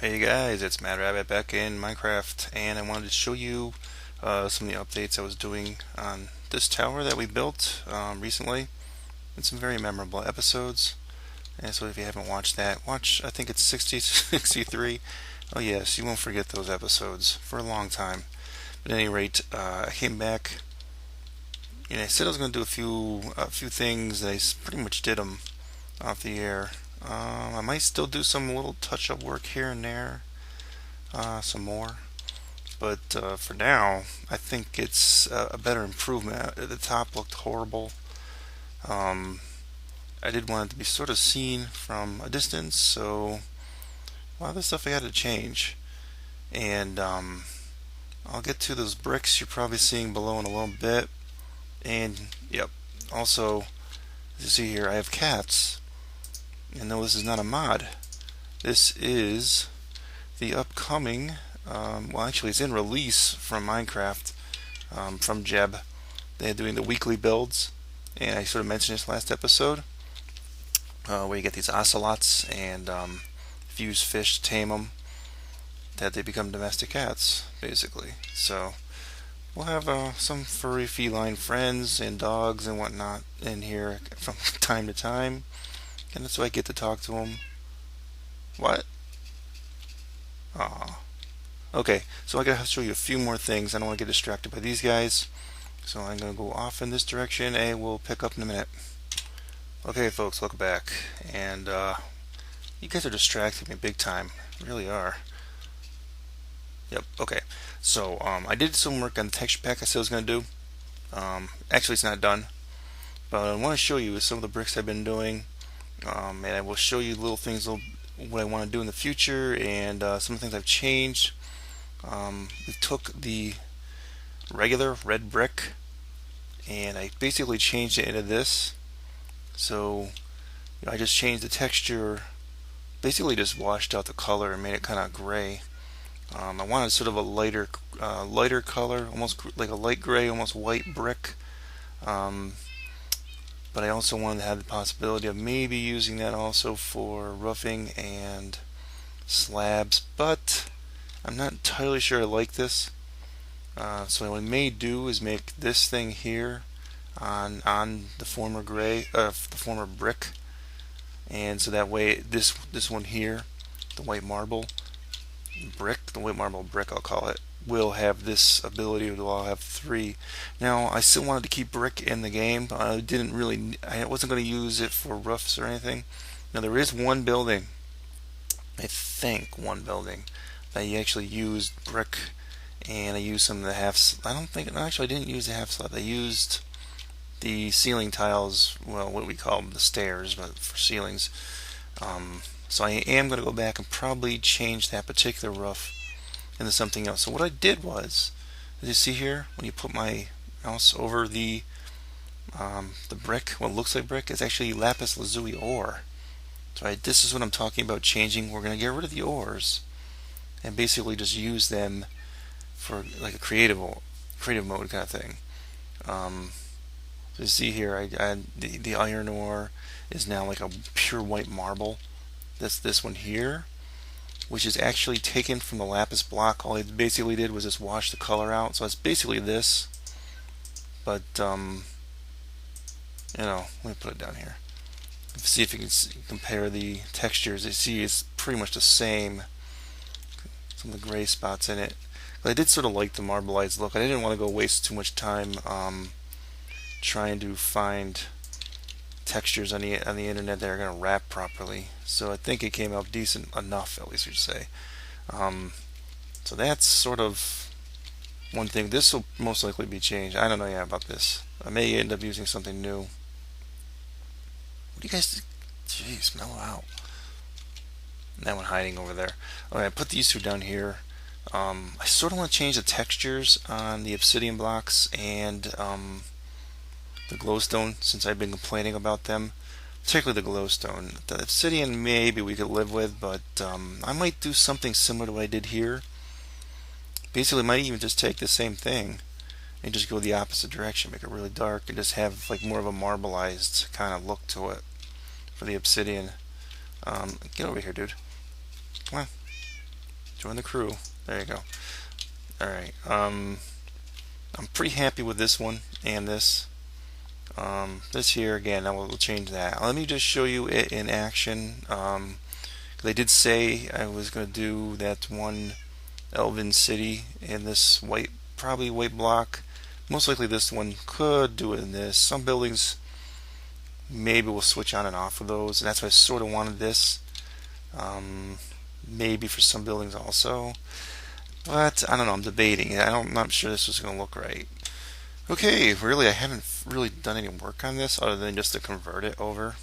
Hey guys, it's Mad Rabbit back in Minecraft, and I wanted to show you some of the updates I was doing on this tower that we built recently, and some very memorable episodes. And so if you haven't watched that, watch, I think it's 60 63. Oh yes, you won't forget those episodes for a long time. But at any rate, I came back, and I said I was going to do a few things, and I pretty much did them off the air. I might still do some little touch-up work here and there, some more. But for now, I think it's a better improvement. The top looked horrible. Um, I did want it to be sort of seen from a distance, so a lot of the stuff I had to change. And I'll get to those bricks you're probably seeing below in a little bit. And yep, also, as you see here, I have cats. And no, this is not a mod. This is the upcoming, well, actually, it's in release from Minecraft, from Jeb. They're doing the weekly builds, and I sort of mentioned this last episode, where you get these ocelots and fuse fish to tame them, that they become domestic cats, basically. So we'll have some furry feline friends and dogs and whatnot in here from time to time, and that's why I get to talk to them. What? Aw. Okay, so I gotta show you a few more things. I don't want to get distracted by these guys. So I'm gonna go off in this direction and we'll pick up in a minute. Okay, folks, welcome back. And you guys are distracting me big time. You really are. Yep, okay. So I did some work on the texture pack I said I was gonna do. Actually, it's not done. But what I want to show you is some of the bricks I've been doing. And I will show you little things, what I want to do in the future, and some of the things I've changed. We took the regular red brick and I basically changed it into this. So I just changed the texture, basically just washed out the color and made it kind of gray. I wanted sort of a lighter color, almost like a light gray, almost white brick. But I also wanted to have the possibility of maybe using that also for roofing and slabs. But I'm not entirely sure I like this. So what I may do is make this thing here on the former the former brick, and so that way this one here, the white marble brick, I'll call it, will have this ability to all have three. Now I still wanted to keep brick in the game, but I wasn't going to use it for roofs or anything. Now there is one building, I think one building, that you actually used brick, and I used some of the I don't think, no, actually I didn't use the half slab. I used the ceiling tiles, well, what do we call them, the stairs, but for ceilings. So I am going to go back and probably change that particular roof into something else. So what I did was, as you see here, when you put my mouse over the brick, what looks like brick, is actually lapis lazuli ore. So this is what I'm talking about changing. We're going to get rid of the ores and basically just use them for like a creative mode kind of thing. So you see here, the iron ore is now like a pure white marble. This one here, which is actually taken from the lapis block. All I basically did was just wash the color out. So it's basically this, but let me put it down here. See if you can compare the textures. You see it's pretty much the same. Some of the gray spots in it. But I did sort of like the marbleized look. I didn't want to go waste too much time trying to find textures on the internet that are going to wrap properly. So I think it came out decent enough, at least you'd say. So that's sort of one thing. This will most likely be changed. I don't know yet about this. I may end up using something new. What do you guys think? Jeez, mellow out. That one hiding over there. Alright, I put these two down here. I sort of want to change the textures on the obsidian blocks and the glowstone, since I've been complaining about them, particularly the glowstone. The obsidian maybe we could live with, but I might do something similar to what I did here. Basically, I might even just take the same thing and just go the opposite direction, make it really dark, and just have like more of a marbleized kind of look to it for the obsidian. Get over here, dude. Come on. Join the crew. There you go. Alright. I'm pretty happy with this one and this. This here, again, I will change that. Let me just show you it in action. 'Cause I did say I was going to do that one Elven city in this white, probably white block. Most likely this one could do it in this. Some buildings maybe we'll switch on and off of those. And that's why I sort of wanted this. Maybe for some buildings also. But I don't know, I'm debating. I'm not sure this is going to look right. Okay, really, I haven't really done any work on this other than just to convert it over.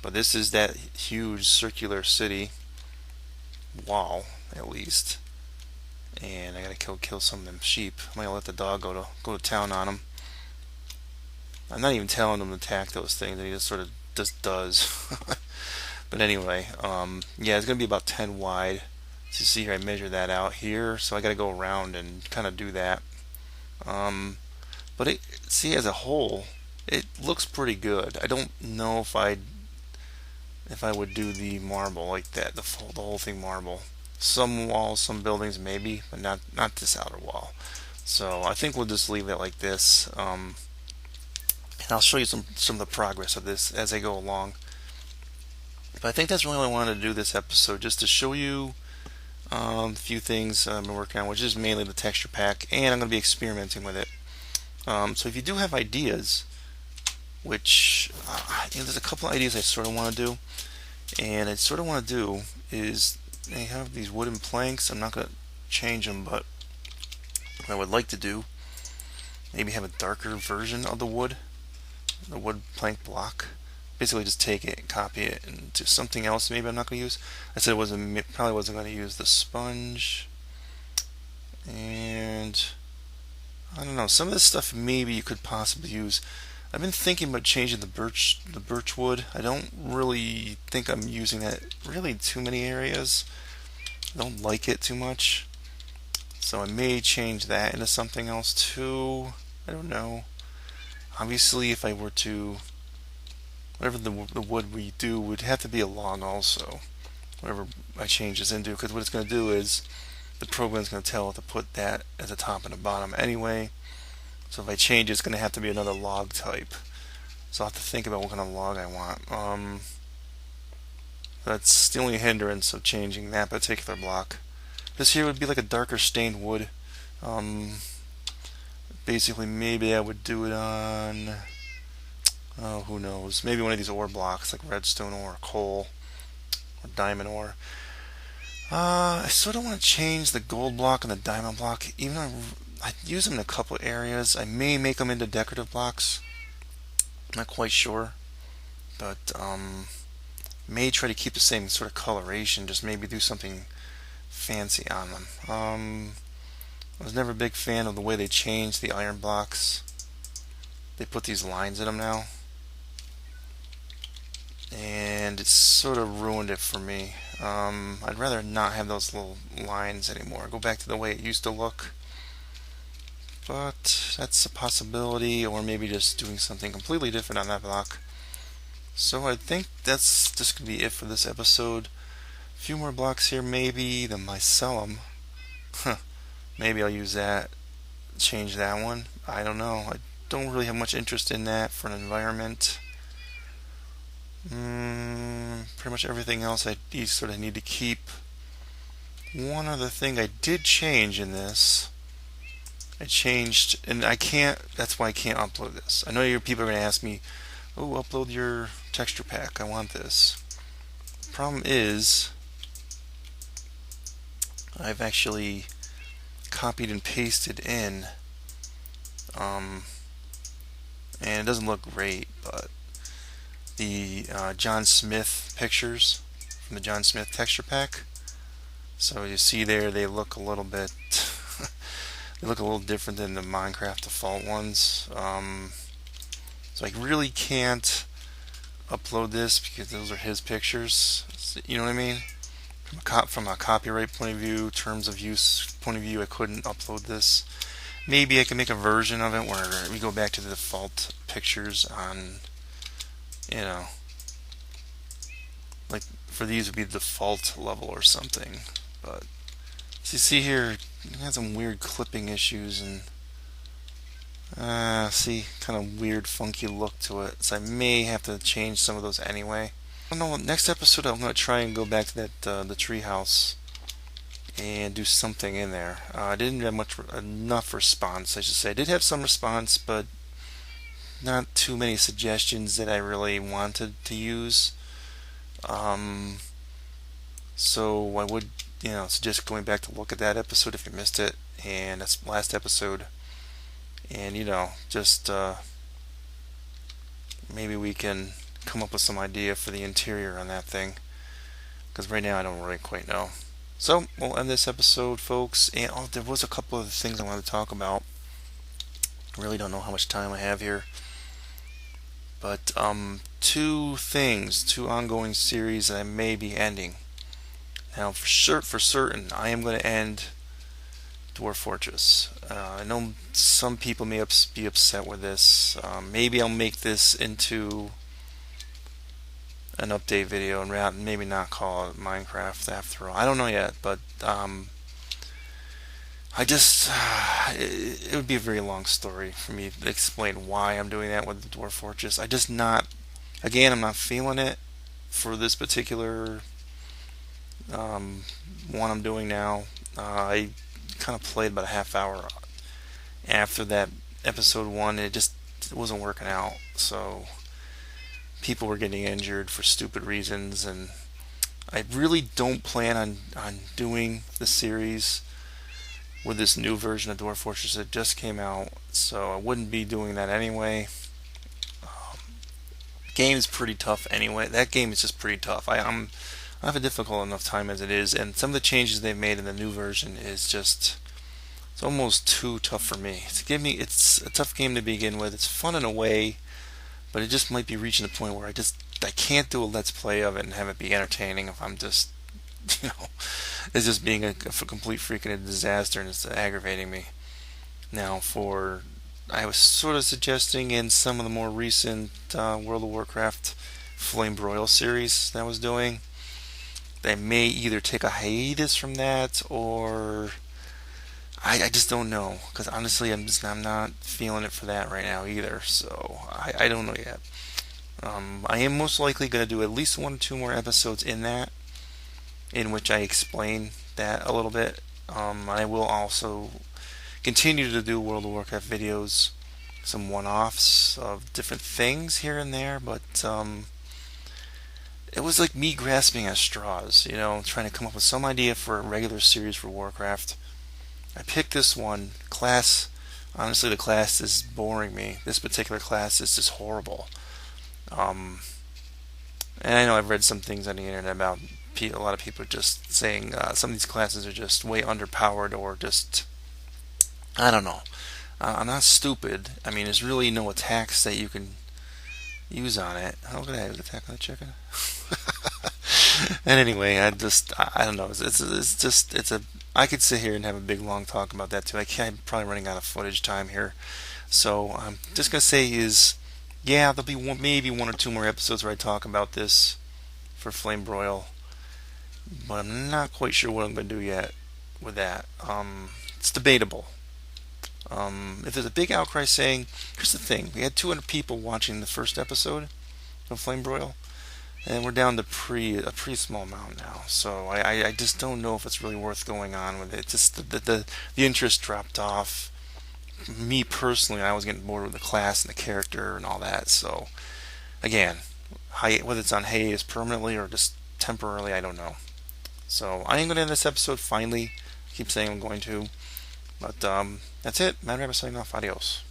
But this is that huge circular city wall, at least. And I gotta kill some of them sheep. I'm gonna let the dog go to town on them. I'm not even telling him to attack those things, and he just sort of just does. But anyway, yeah, it's gonna be about 10 wide. So you see here, I measure that out here, so I gotta go around and kind of do that. But see, as a whole, it looks pretty good. I don't know if I would do the marble like that, the whole thing marble. Some walls, some buildings maybe, but not this outer wall. So I think we'll just leave it like this. And I'll show you some of the progress of this as I go along. But I think that's really what I wanted to do this episode, just to show you a few things I've been working on, which is mainly the texture pack, and I'm going to be experimenting with it. So if you do have ideas, which there's a couple of ideas I sort of want to do, and I sort of want to do is they have these wooden planks. I'm not going to change them, but what I would like to do, maybe have a darker version of the wood plank block. Basically just take it and copy it into something else maybe I'm not going to use. I said probably wasn't going to use the sponge. And I don't know, some of this stuff maybe you could possibly use. I've been thinking about changing the birch wood. I don't really think I'm using that really too many areas. I don't like it too much. So I may change that into something else too. I don't know. Obviously, if I were to, whatever the wood we do would have to be a log also. Whatever I change this into, because what it's going to do is the program's going to tell it to put that at the top and the bottom anyway. So if I change it, it's going to have to be another log type. So I'll have to think about what kind of log I want. That's the only hindrance of changing that particular block. This here would be like a darker stained wood. Basically, maybe I would do it on, who knows, maybe one of these ore blocks like redstone ore, coal, or diamond ore. I sort of want to change the gold block and the diamond block, even though I use them in a couple of areas. I may make them into decorative blocks. I'm not quite sure, but may try to keep the same sort of coloration, just maybe do something fancy on them. I was never a big fan of the way they changed the iron blocks. They put these lines in them now, and it's sort of ruined it for me. I'd rather not have those little lines anymore. Go back to the way it used to look. But that's a possibility, or maybe just doing something completely different on that block. So I think that's just going to be it for this episode. A few more blocks here maybe, the mycelium. Maybe I'll use that, change that one. I don't know. I don't really have much interest in that for an environment. Pretty much everything else I sort of need to keep. One other thing I did change in this, I changed, and I can't, that's why I can't upload this. I know your people are going to ask me, oh, upload your texture pack, I want this. The problem is, I've actually copied and pasted in, and it doesn't look great, but the John Smith pictures from the John Smith texture pack. So you see there, they look a little bit they look a little different than the Minecraft default ones. So I really can't upload this because those are his pictures. You know what I mean? From a copyright point of view, terms of use point of view, I couldn't upload this. Maybe I can make a version of it where we go back to the default pictures on, you know, like for these would be the default level or something. But as you see here, it has some weird clipping issues and see, kind of weird, funky look to it. So I may have to change some of those anyway. I don't know. Next episode, I'm going to try and go back to that the treehouse and do something in there. I didn't have enough response, I should say. I did have some response, but not too many suggestions that I really wanted to use. So I would, suggest going back to look at that episode if you missed it, and that's the last episode. And just maybe we can come up with some idea for the interior on that thing, because right now I don't really quite know. So we'll end this episode, folks. And there was a couple of things I wanted to talk about. I really don't know how much time I have here, but two ongoing series that I may be ending. Now, for certain, I am going to end Dwarf Fortress. I know some people may be upset with this. Maybe I'll make this into an update video and maybe not call it Minecraft after all. I don't know yet, but I just it would be a very long story for me to explain why I'm doing that with the Dwarf Fortress. I'm not feeling it for this particular one I'm doing now. I kind of played about a half hour after that episode 1. It wasn't working out, so people were getting injured for stupid reasons, and I really don't plan on doing the series with this new version of Dwarf Fortress that just came out, so I wouldn't be doing that anyway. Game's pretty tough anyway. That game is just pretty tough. I have a difficult enough time as it is, and some of the changes they've made in the new version is just, it's almost too tough for me. It's a tough game to begin with. It's fun in a way, but it just might be reaching the point where I can't do a let's play of it and have it be entertaining if I'm just, it's just being a complete freaking disaster, and it's aggravating me. Now, I was sort of suggesting in some of the more recent World of Warcraft Flame Broil series that I was doing, they may either take a hiatus from that, or I just don't know, because honestly I'm not feeling it for that right now either, so I don't know yet. I am most likely going to do at least 1 or 2 more episodes in which I explain that a little bit. I will also continue to do World of Warcraft videos, some one-offs of different things here and there, but it was like me grasping at straws, trying to come up with some idea for a regular series for Warcraft. I picked this one class. Honestly, the class is boring me. This particular class is just horrible. And I know I've read some things on the internet about a lot of people just saying some of these classes are just way underpowered, or just, I don't know. I'm not stupid. I mean, there's really no attacks that you can use on it. How could I have an attack on the chicken? And anyway, I don't know. I could sit here and have a big long talk about that too. I'm probably running out of footage time here, so I'm just gonna say there'll be maybe 1 or 2 more episodes where I talk about this for Flame Broil, but I'm not quite sure what I'm gonna do yet with that. It's debatable. If there's a big outcry saying, here's the thing, we had 200 people watching the first episode of Flame Broil, and we're down to a pretty small amount now. So I just don't know if it's really worth going on with it. Just the interest dropped off. Me personally, I was getting bored with the class and the character and all that. So again, whether it's on hiatus permanently or just temporarily, I don't know. So I am going to end this episode finally. I keep saying I'm going to. But that's it. Mad Rabbit signing off. Adios.